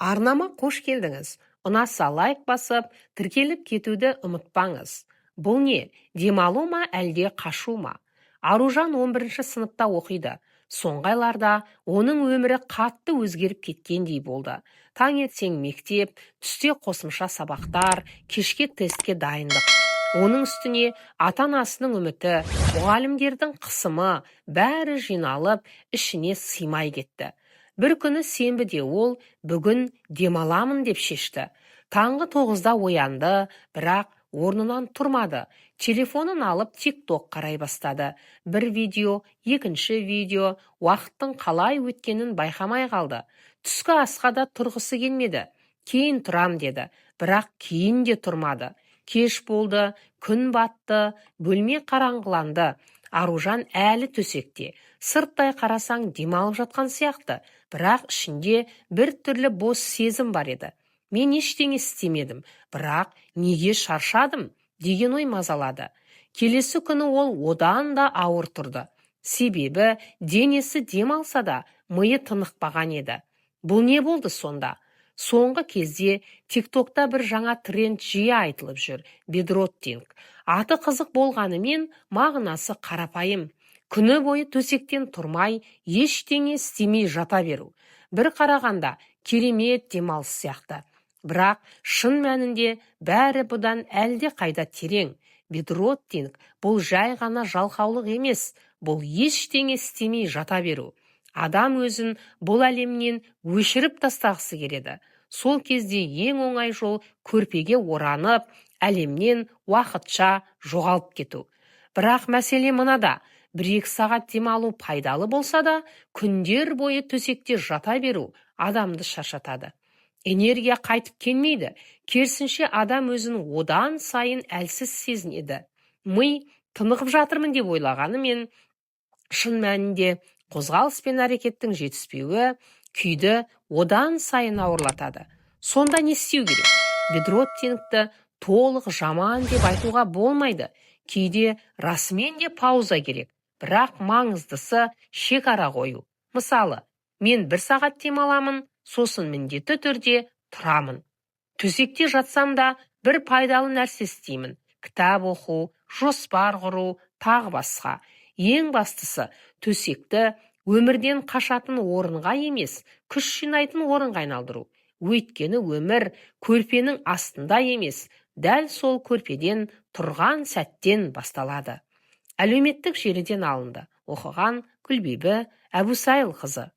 Арнама қош келдіңіз. Ұнаса лайк басып, тіркеліп кетуді ұмытпаңыз. Бұл не, демалу ма әлде қашу ма? Аружан 11-ші сыныпта оқиды. Соңғы айларда оның өмірі қатты өзгеріп кеткендей болды. Таңертең мектеп, түсте қосымша сабақтар, кешке тестке дайындық. Оның үстіне ата-анасының үміті, мұғалімдердің қысымы, бәрі жиналып, ішіне сыймай кетті. Бір күні сенбіде ол бүгін демаламын деп шешті. Таңғы 9-да оянды, бірақ орнынан тұрмады. Телефонын алып TikTok қарай бастады. Бір видео, екінші видео, уақыттың қалай өткенін байқамай қалды. Түскі асқа да тұрғысы келмеді. Кейін тұрам деді, бірақ кейін де тұрмады. Кеш болды, күн батты, бөлме қараңғыланды. Аружан әлі төсекте. Сырттай қарасаң демалып жатқан сияқты, бірақ ішінде бір түрлі бос сезім бар еді. Мен ештеңе істемедім, бірақ неге шаршадым деген ой мазалады. Келесі күні ол одан да ауыр тұрды. Себебі денесі демалса да миы тынықпаған еді. Бұл не болды сонда? Соңғы кезде TikTokта бір жаңа тренд жиі айтылып жүр. Бедроттинг. Аты қызық болғанымен мағынасы қарапайым. Күні бойы төсектен тұрмай, ештеңе істемей жата беру. Бір қарағанда керемет демалыс сияқты. Бірақ шын мәнінде бәрі бұдан әлде қайда терең. Бедроттинг бұл жай ғана жалқаулық емес, бұл ештеңе істемей жата беру. Адам өзін бұл әлемнен өшіріп тастағысы келеді. Сол кезде ең оңай жол көрпеге оранып, әлемнен уақытша жоғалып кету. Бірақ мәселе мынада, 1-2 сағат демалу пайдалы болса да, күндер бойы төсекте жата беру адамды шаршатады. Энергия қайтып келмейді. Керісінше адам өзін одан сайын әлсіз сезінеді. Ми тынығып жатырмын деп ойлағанымен, шын мәнінде қозғалыс пен әрекеттің жетіспеуі күйді одан сайын ауырлатады. Сонда не істеу керек? Бедроттингті толық жаман деп айтуға болмайды. Кейде расымен де пауза керек. Бірақ маңыздысы шекара қою. Мысалы, мен 1 сағат демаламын, сосын міндетті түрде тұрамын. Төсекте жатсам да бір пайдалы нәрсе істеймін. Кітап оқу, жоспар құру, тағы басқа. Ең бастысы, төсекті өмірден қашатын орынға емес, күш жинайтын орынға айналдыру. Өйткені өмір көрпенің астында емес, дәл сол көрпеден тұрған сәттен басталады. Әлеуметтік желіден алынды. Оқыған Гүлбибі Әбусайылқызы.